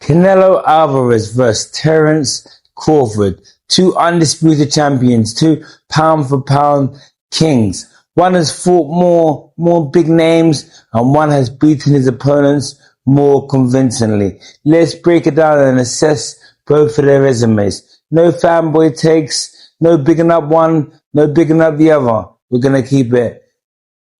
Canelo Álvarez vs. Terence Crawford, two undisputed champions, two pound-for-pound kings. One has fought more big names, and one has beaten his opponents more convincingly. Let's break it down and assess both of their resumes. No fanboy takes, no bigging up one, no bigging up the other. We're going to keep it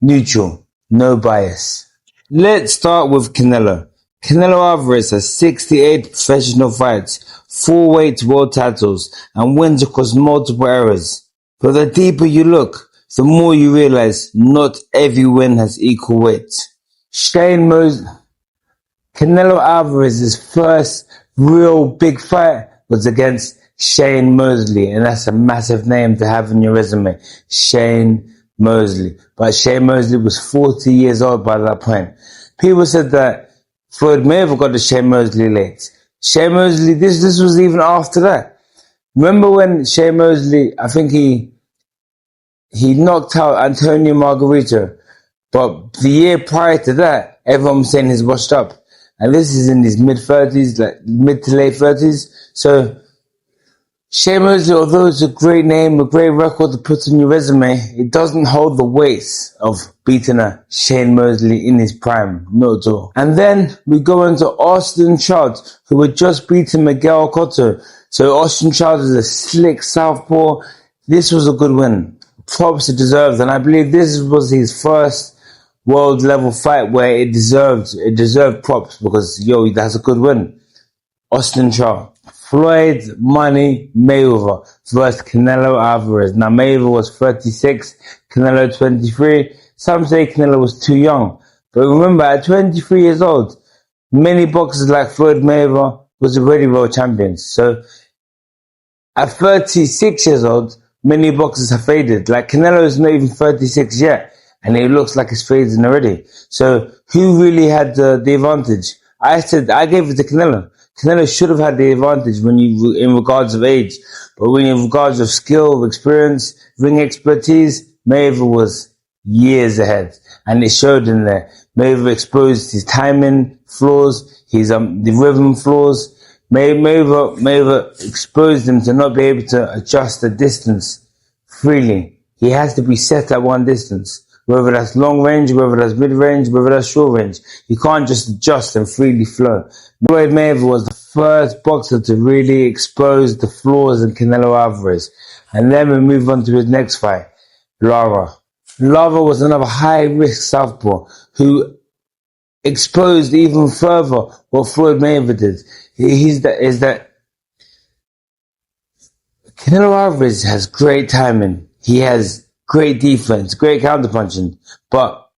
neutral, no bias. Let's start with Canelo. Canelo Álvarez has 68 professional fights, 4 weight world titles, and wins across multiple eras. But the deeper you look, the more you realize not every win has equal weight. Canelo Álvarez's first real big fight was against Shane Mosley, and that's a massive name to have in your resume. Shane Mosley. But Shane Mosley was 40 years old by that point. People said that Floyd Mayweather got to Shane Mosley late. Shane Mosley, this was even after that. Remember when Shane Mosley, I think he knocked out Antonio Margarito, but the year prior to that, everyone was saying he's washed up. And this is in his mid-30s, like mid to late 30s. So Shane Mosley, although it's a great name, a great record to put on your resume, it doesn't hold the weight of beating a Shane Mosley in his prime, not at all. And then we go into Austin Trout, who had just beaten Miguel Cotto. So Austin Trout is a slick southpaw. This was a good win. Props it deserved, and I believe this was his first world level fight where it deserved props because, that's a good win. Austin Trout. Floyd Money Mayweather versus Canelo Álvarez. Now Mayweather was 36, Canelo 23. Some say Canelo was too young. But remember, at 23 years old, many boxers like Floyd Mayweather was already world champions. So at 36 years old, many boxers have faded. Like Canelo is not even 36 yet, and it looks like it's fading already. So who really had the advantage? I gave it to Canelo. Canelo should have had the advantage in regards of age, but when in regards of skill, experience, ring expertise, Mayweather was years ahead, and it showed in there. Mayweather exposed his timing flaws, his the rhythm flaws. Mayweather exposed him to not be able to adjust the distance freely. He has to be set at one distance. Whether that's long range, whether that's mid range, whether that's short range. You can't just adjust and freely flow. Floyd Mayweather was the first boxer to really expose the flaws in Canelo Álvarez. And then we move on to his next fight, Lara. Lara was another high-risk southpaw who exposed even further what Floyd Mayweather did. Is that Canelo Álvarez has great timing. He has great defense, great counterpunching, but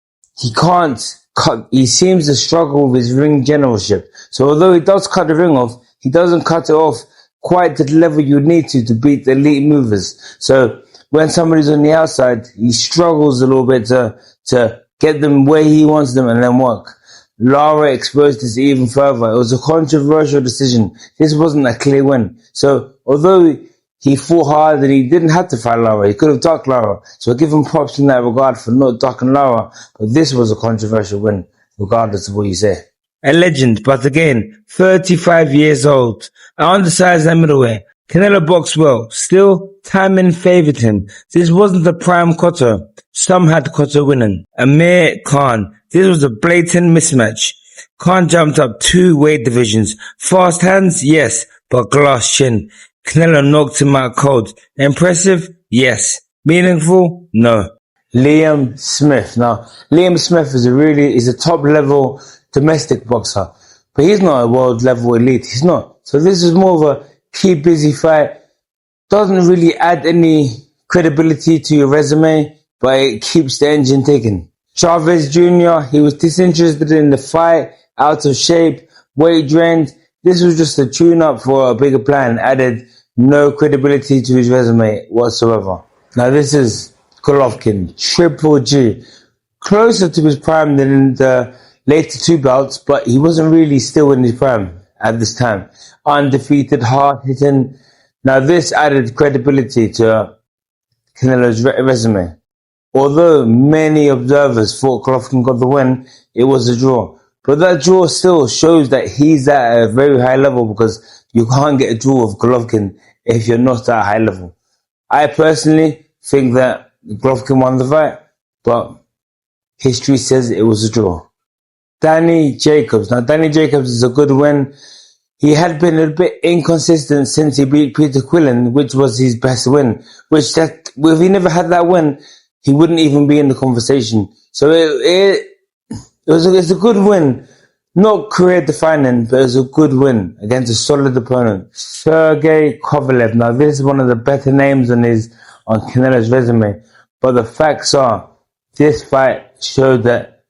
he seems to struggle with his ring generalship. So although he does cut the ring off, he doesn't cut it off quite to the level you need to beat the elite movers. So when somebody's on the outside, he struggles a little bit to get them where he wants them and then work. Lara exposed this even further. It was a controversial decision. This wasn't a clear win. So although he fought hard and he didn't have to fight Lara. He could have ducked Lara. So I give him props in that regard for not ducking Lara. But this was a controversial win, regardless of what you say. A legend, but again, 35 years old. Undersized and middleweight. Canelo boxed well. Still, timing favored him. This wasn't the prime Cotto. Some had Cotto winning. Amir Khan. This was a blatant mismatch. Khan jumped up 2 weight divisions. Fast hands? Yes, but glass chin. Canelo knocked him out cold. Impressive? Yes. Meaningful? No. Liam Smith. Now, Liam Smith is a top level domestic boxer, but he's not a world level elite. He's not. So this is more of a keep busy fight. Doesn't really add any credibility to your resume, but it keeps the engine ticking. Chavez Jr., he was disinterested in the fight, out of shape, weight drained. This was just a tune-up for a bigger plan, added no credibility to his resume whatsoever. Now this is Golovkin, Triple G. Closer to his prime than in the later 2 bouts, but he wasn't really still in his prime at this time. Undefeated, hard-hitting. Now this added credibility to Canelo's resume. Although many observers thought Golovkin got the win, it was a draw. But that draw still shows that he's at a very high level, because you can't get a draw with Golovkin if you're not at a high level. I personally think that Golovkin won the fight, but history says it was a draw. Danny Jacobs. Now, Danny Jacobs is a good win. He had been a bit inconsistent since he beat Peter Quillen, which was his best win. If he never had that win, he wouldn't even be in the conversation. So it's a good win. Not career defining, but it's a good win against a solid opponent. Sergey Kovalev. Now, this is one of the better names on Canelo's resume. But the facts are, this fight showed that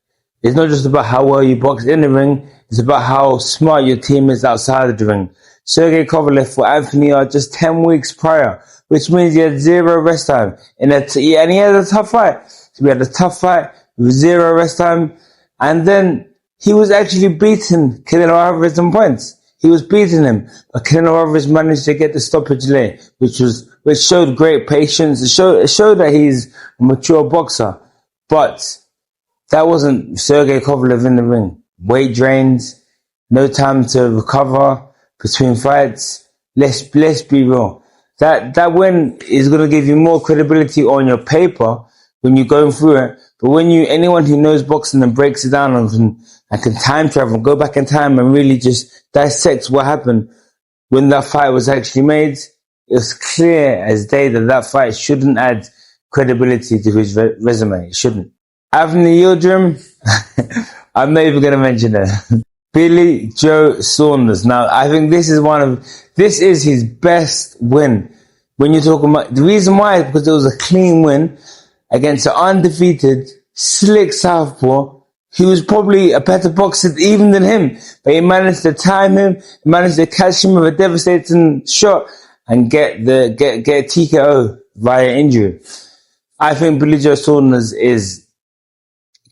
it's not just about how well you box in the ring, it's about how smart your team is outside of the ring. Sergey Kovalev fought Anthony just 10 weeks prior, which means he had 0 rest time. And he had a tough fight. So we had a tough fight with 0 rest time. And then he was actually beating Canelo Álvarez in points. He was beating him. But Canelo Álvarez managed to get the stoppage late, which showed great patience. It showed that he's a mature boxer. But that wasn't Sergey Kovalev in the ring. Weight drains, no time to recover between fights. Let's be real. That win is going to give you more credibility on your paper when you're going through it. But anyone who knows boxing and breaks it down and can time travel, go back in time and really just dissect what happened when that fight was actually made, it was clear as day that fight shouldn't add credibility to his resume. It shouldn't. Avni Yildirim, I'm not even going to mention it. Billy Joe Saunders. Now, I think this is his best win. When you're talking about, the reason why is because it was a clean win against an undefeated, slick southpaw, who was probably a better boxer even than him. But he managed to time him, he managed to catch him with a devastating shot and get a TKO via injury. I think Billy Joe Saunders is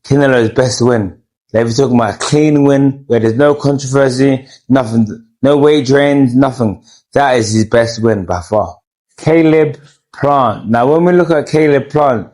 Canelo's best win. Like, if you're talking about a clean win where there's no controversy, nothing, no weight drains, nothing, that is his best win by far. Caleb Plant. Now, when we look at Caleb Plant,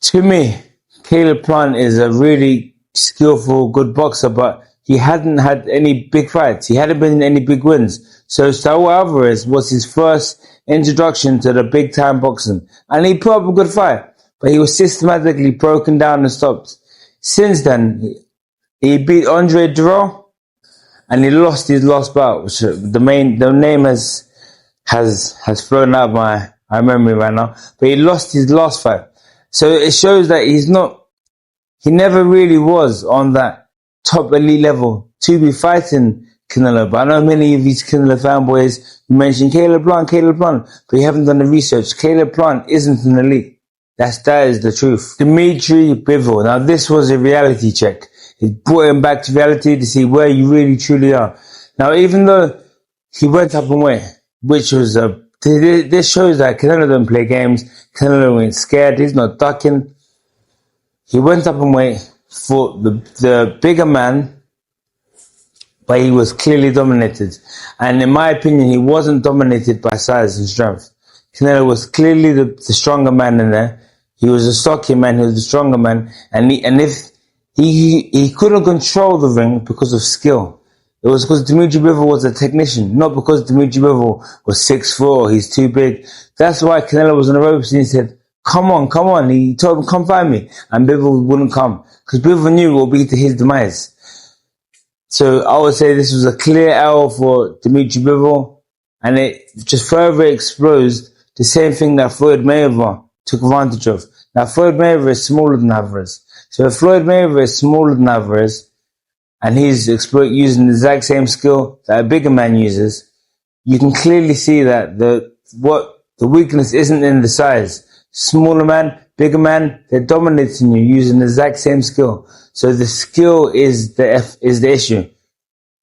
to me, Caleb Plant is a really skillful, good boxer, but he hadn't had any big fights. He hadn't been in any big wins. So Saul Alvarez was his first introduction to the big time boxing. And he put up a good fight, but he was systematically broken down and stopped. Since then, he beat Andre Durrell, and he lost his last bout, which the name has thrown out my memory right now. But he lost his last fight. So it shows that he never really was on that top elite level to be fighting Canelo. But I know many of these Canelo fanboys who mention Caleb Plant, but you haven't done the research. Caleb Plant isn't an elite. That is the truth. Dimitri Bivol. Now, this was a reality check. It brought him back to reality to see where you really truly are. Now, even though he went up in weight, which was this shows that Canelo don't play games. Canelo ain't scared. He's not ducking. He went up in weight for the bigger man, but he was clearly dominated. And in my opinion, he wasn't dominated by size and strength. Canelo was clearly the stronger man in there. He was a stockier man, he was the stronger man, and if he couldn't control the ring because of skill. It was because Dimitri Bivol was a technician, not because Dimitri Bivol was 6'4" or he's too big. That's why Canelo was on the ropes and he said, come on. He told him, come find me. And Bivol wouldn't come, because Bivol knew it would be to his demise. So I would say this was a clear L for Dimitri Bivol, and it just further exposed the same thing that Floyd Mayweather took advantage of. Now, Floyd Mayweather is smaller than Alvarez. So if Floyd Mayweather is smaller than Alvarez, and he's using the exact same skill that a bigger man uses, you can clearly see that the weakness isn't in the size. Smaller man, bigger man, they're dominating you using the exact same skill. So the skill is the issue.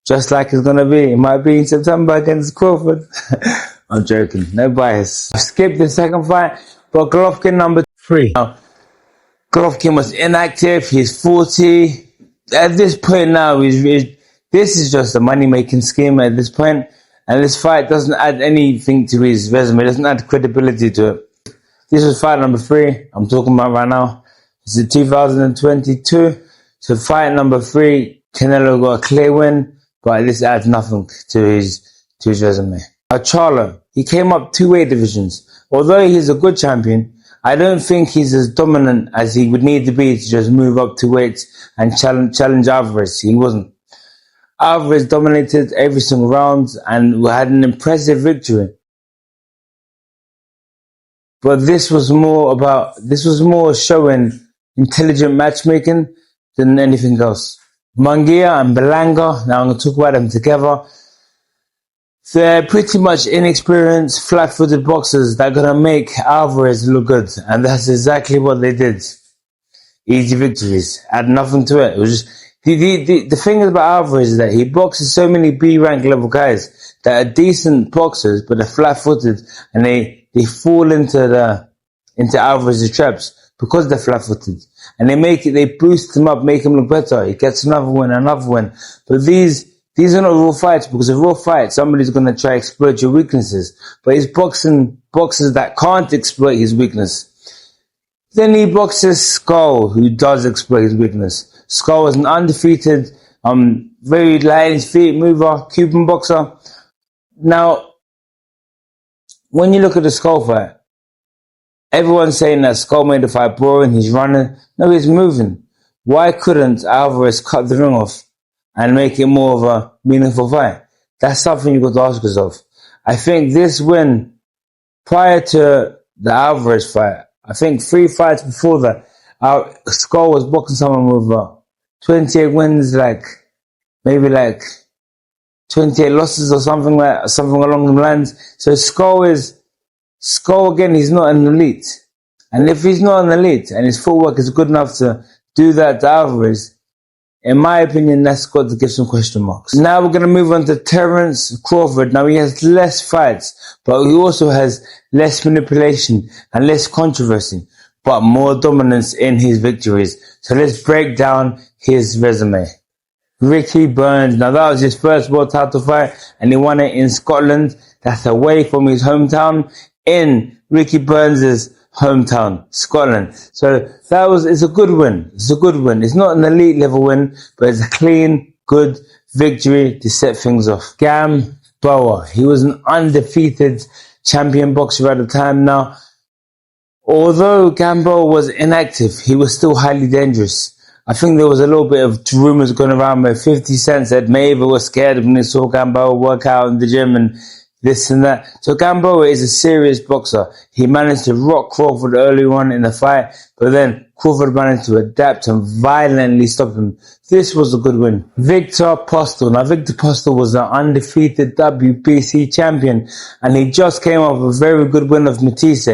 Just like it's gonna be. It might be in September against Crawford. I'm joking. No bias. I skipped the second fight, but Golovkin number 3. Now, Golovkin was inactive. He's 40. At this point now, this is just a money-making scheme at this point. And this fight doesn't add anything to his resume. It doesn't add credibility to it. This was fight number 3 I'm talking about right now. It's in 2022. So fight number 3, Canelo got a clear win, but this adds nothing to his resume. Charlo, he came up 2 weight divisions. Although he's a good champion, I don't think he's as dominant as he would need to be to just move up 2 weights and challenge Alvarez. He wasn't. Alvarez dominated every single round and had an impressive victory. But this was more showing intelligent matchmaking than anything else. Munguia and Berlanga, now I'm going to talk about them together. They're pretty much inexperienced, flat-footed boxers that are going to make Alvarez look good. And that's exactly what they did. Easy victories. Had nothing to it. It was just... The thing about Alvarez is that he boxes so many B-rank level guys that are decent boxers, but they're flat-footed, and they fall into Alvarez's traps because they're flat-footed. And they boost him up, make him look better. He gets another win. But these are not real fights, because in real fights, somebody's going to try to exploit your weaknesses. But he's boxing boxers that can't exploit his weakness. Then he boxes Skull, who does exploit his weakness. Skull is an undefeated, very light in his feet mover, Cuban boxer. Now, when you look at the Skull fight, everyone's saying that Skull made the fight boring, he's running. No, he's moving. Why couldn't Alvarez cut the ring off and make it more of a meaningful fight? That's something you've got to ask yourself. I think this win, prior to the Alvarez fight, I think 3 fights before that, Skull was boxing someone with 28 wins, maybe 28 losses or something along the lines. So Skull again, he's not an elite. And if he's not an elite and his footwork is good enough to do that to Alvarez, in my opinion, that's got to give some question marks. Now we're going to move on to Terence Crawford. Now he has less fights, but he also has less manipulation and less controversy, but more dominance in his victories. So let's break down his resume. Ricky Burns. Now that was his first world title fight, and he won it in Scotland. That's away from his hometown, in Ricky Burns' hometown, Scotland. So it's a good win. It's not an elite level win, but it's a clean, good victory to set things off. Gamboa. He was an undefeated champion boxer at the time. Now, although Gamboa was inactive, he was still highly dangerous. I think there was a little bit of rumors going around where 50 Cent said Mayweather was scared when he saw Gamboa work out in the gym and this and that. So Gamboa is a serious boxer. He managed to rock Crawford early on in the fight, but then Crawford managed to adapt and violently stop him. This was a good win. Viktor Postol. Now Viktor Postol was an undefeated WBC champion, and he just came off a very good win of Matisse.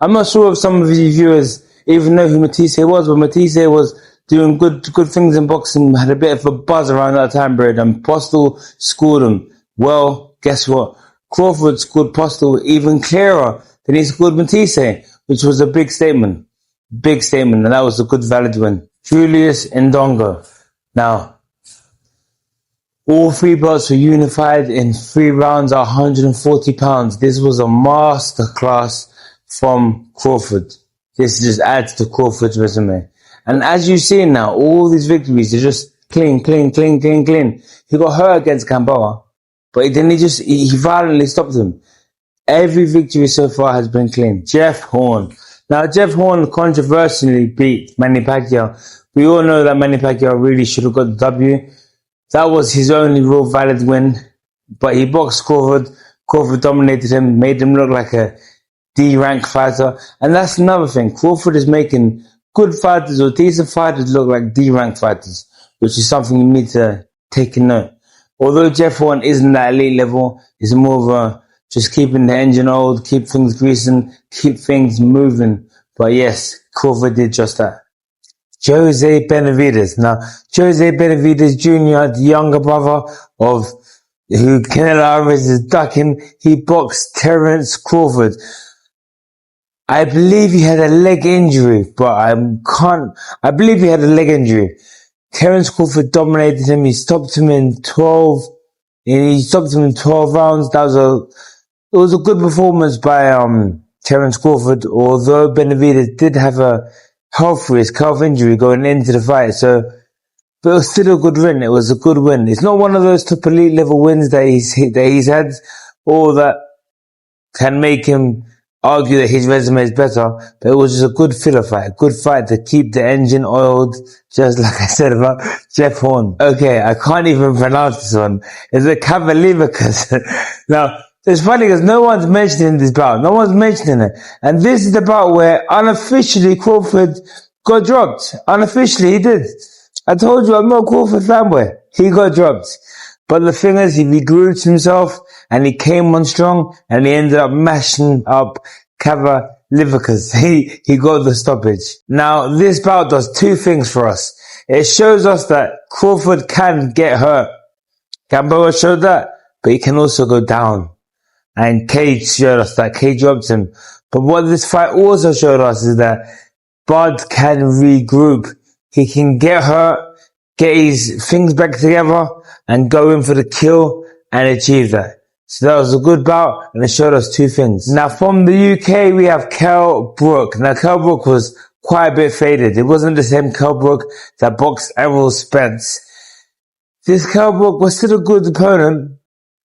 I'm not sure if some of you viewers even know who Matisse was, but Matisse was doing good things in boxing, had a bit of a buzz around that time period, and Postol scored him. Well, guess what? Crawford scored Postol even clearer than he scored Matisse, which was a big statement. And that was a good, valid win. Julius Indongo. Now, all 3 belts were unified in 3 rounds at 140 pounds. This was a masterclass from Crawford. This just adds to Crawford's resume. And as you see now, all these victories are just clean. He got hurt against Gamboa, but then he violently stopped him. Every victory so far has been clean. Jeff Horn. Now, Jeff Horn controversially beat Manny Pacquiao. We all know that Manny Pacquiao really should have got the W. That was his only real valid win. But he boxed Crawford. Crawford dominated him, made him look like a D-rank fighter. And that's another thing. Crawford is making good fighters or decent fighters look like D-rank fighters, which is something you need to take a note. Although Jeff Horn isn't that elite level, he's more of a just keeping the engine oiled, keep things greasing, keep things moving. But yes, Crawford did just that. Jose Benavidez. Now, Jose Benavidez Jr., the younger brother of who Canelo Álvarez is ducking, he boxed Terence Crawford. I believe he had a leg injury, but I believe he had a leg injury. Terence Crawford dominated him. He stopped him in 12 rounds. It was a good performance by Terence Crawford, although Benavidez did have a health injury going into the fight. So But it was still a good win. It was a good win. It's not one of those top elite level wins that he's had, or that can make him argue that his resume is better, but it was just a good filler fight, a good fight to keep the engine oiled, just like I said about Jeff Horn. Okay, I can't even pronounce this one. It's a Kavalivicus. Now, it's funny because no one's mentioning this bout. No one's mentioning it. And this is the bout where unofficially Crawford got dropped. Unofficially, he did. I told you I'm not a Crawford fanboy. He got dropped. But the thing is, he regrouped himself and he came on strong and he ended up mashing up Kavalivicus. He got the stoppage. Now, this bout does two things for us. It shows us that Crawford can get hurt. Gamboa showed that, but he can also go down. And Cage showed us that. Cage dropped him. But what this fight also showed us is that Bud can regroup. He can get hurt, get his things back together, and go in for the kill and achieve that. So that was a good bout, and it showed us two things. Now, from the UK, we have Kell Brook. Now, Kell Brook was quite a bit faded. It wasn't the same Kell Brook that boxed Errol Spence. This Kell Brook was still a good opponent,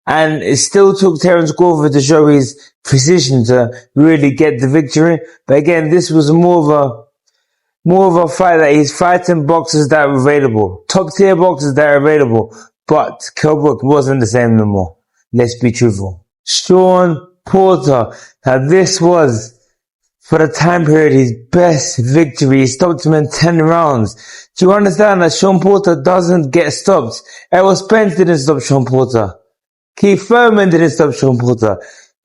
and it still took Terence Crawford to show his precision to really get the victory. But again, this was more of a fight that he's fighting boxers that are available. Top tier boxers that are available. But Kell Brook wasn't the same no more. Let's be truthful. Shawn Porter. Now this was, for the time period, his best victory. He stopped him in 10 rounds. Do you understand that Shawn Porter doesn't get stopped? Errol Spence didn't stop Shawn Porter. Keith Thurman didn't stop Shawn Porter.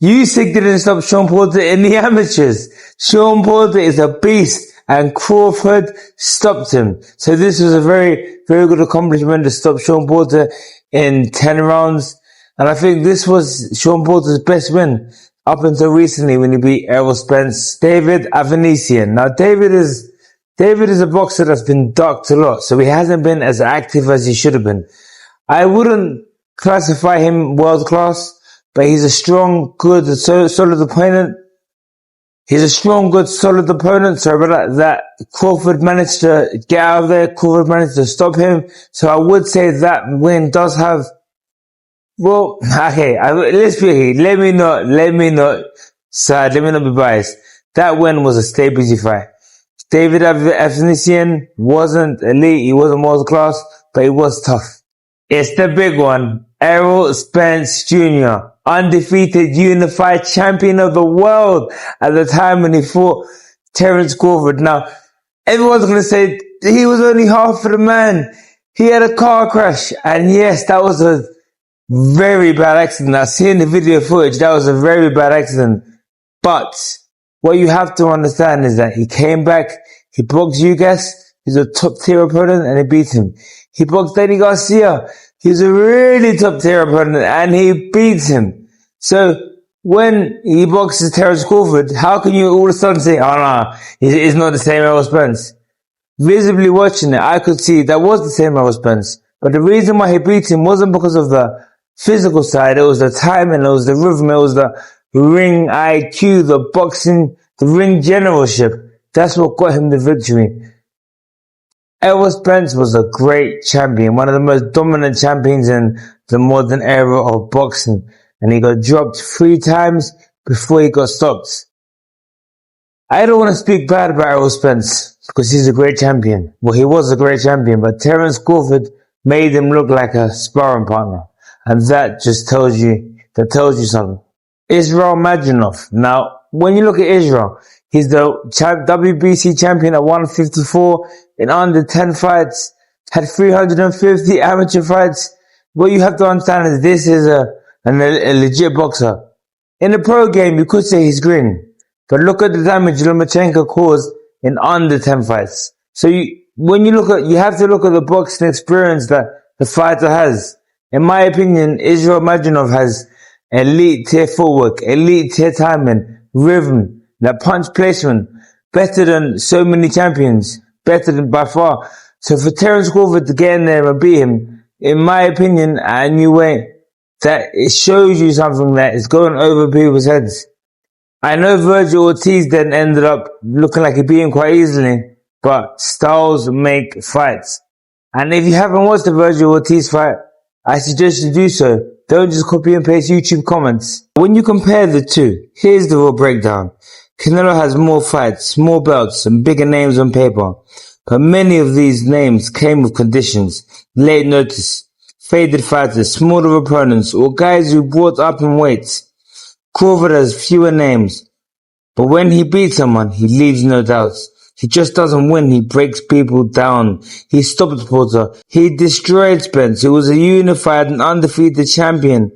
Usyk didn't stop Shawn Porter in the amateurs. Shawn Porter is a beast, and Crawford stopped him. So this was a very, very good accomplishment to stop Shawn Porter in 10 rounds. And I think this was Shawn Porter's best win up until recently when he beat Errol Spence. David Avanesyan. Now David is a boxer that's been ducked a lot, so he hasn't been as active as he should have been. I wouldn't classify him world class, but he's a strong, good, solid opponent. He's a strong, good, solid opponent. So that Crawford managed to get out of there. Crawford managed to stop him. So I would say that win does have, well, okay, let's be, let me not be biased. That win was a stay busy fight. David Avanesyan wasn't elite, he wasn't world class, but he was tough. It's the big one. Errol Spence Jr., undefeated unified champion of the world at the time when he fought Terence Crawford. Now, everyone's going to say he was only half of the man. He had a car crash. And yes, that was a very bad accident. I've seen the video footage. That was a very bad accident. But what you have to understand is that he came back, he boxed Yuriorkis, he's a top tier opponent, and he beat him. He boxed Danny Garcia. He's a really top tier opponent and he beats him. So when he boxes Terence Crawford, how can you all of a sudden say, oh no, he's not the same Errol Spence? Visibly watching it, I could see that was the same Errol Spence. But the reason why he beat him wasn't because of the physical side. It was the timing, it was the rhythm, it was the ring IQ, the boxing, the ring generalship. That's what got him the victory. Errol Spence was a great champion, one of the most dominant champions in the modern era of boxing, and he got dropped 3 times before he got stopped. I don't want to speak bad about Errol Spence because he's a great champion. Well, he was a great champion, but Terence Crawford made him look like a sparring partner, and that just tells you something. Israil Madrimov. Now, when you look at Israil, he's the WBC champion at 154 in under 10 fights, had 350 amateur fights. What you have to understand is this is a legit boxer. In the pro game, you could say he's green, but look at the damage Lomachenko caused in under 10 fights. So you have to look at the boxing experience that the fighter has. In my opinion, Israil Madrimov has elite tier footwork, elite tier timing, rhythm, that punch placement, better than so many champions, better than by far. So for Terence Crawford to get in there and beat him, in my opinion, at a new weight, that it shows you something that is going over people's heads. I know Virgil Ortiz then ended up looking like he beat him quite easily, but styles make fights. And if you haven't watched the Virgil Ortiz fight, I suggest you do so. Don't just copy and paste YouTube comments. When you compare the two, here's the raw breakdown. Canelo has more fights, more belts, and bigger names on paper. But many of these names came with conditions, late notice, faded fighters, smaller opponents, or guys who brought up in weights. Crawford has fewer names, but when he beats someone, he leaves no doubts. He just doesn't win, he breaks people down. He stopped Porter. He destroyed Spence, who was a unified and undefeated champion.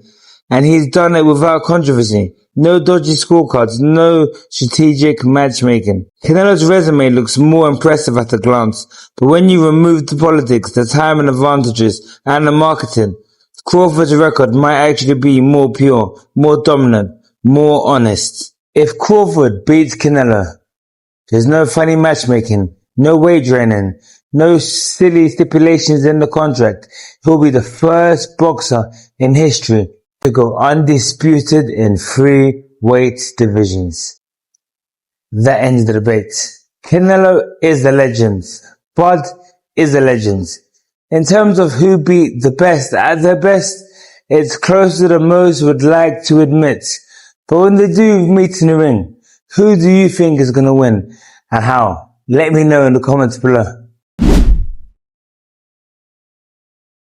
And he's done it without controversy. No dodgy scorecards, no strategic matchmaking. Canelo's resume looks more impressive at a glance, but when you remove the politics, the time and advantages, and the marketing, Crawford's record might actually be more pure, more dominant, more honest. If Crawford beats Canelo, there's no funny matchmaking, no wagering, no silly stipulations in the contract. He'll be the first boxer in history to go undisputed in 3 weight divisions. That ends the debate. Canelo is a legend. Bud is a legend. In terms of who beat the best at their best, it's closer than most would like to admit. But when they do meet in the ring, who do you think is going to win and how? Let me know in the comments below.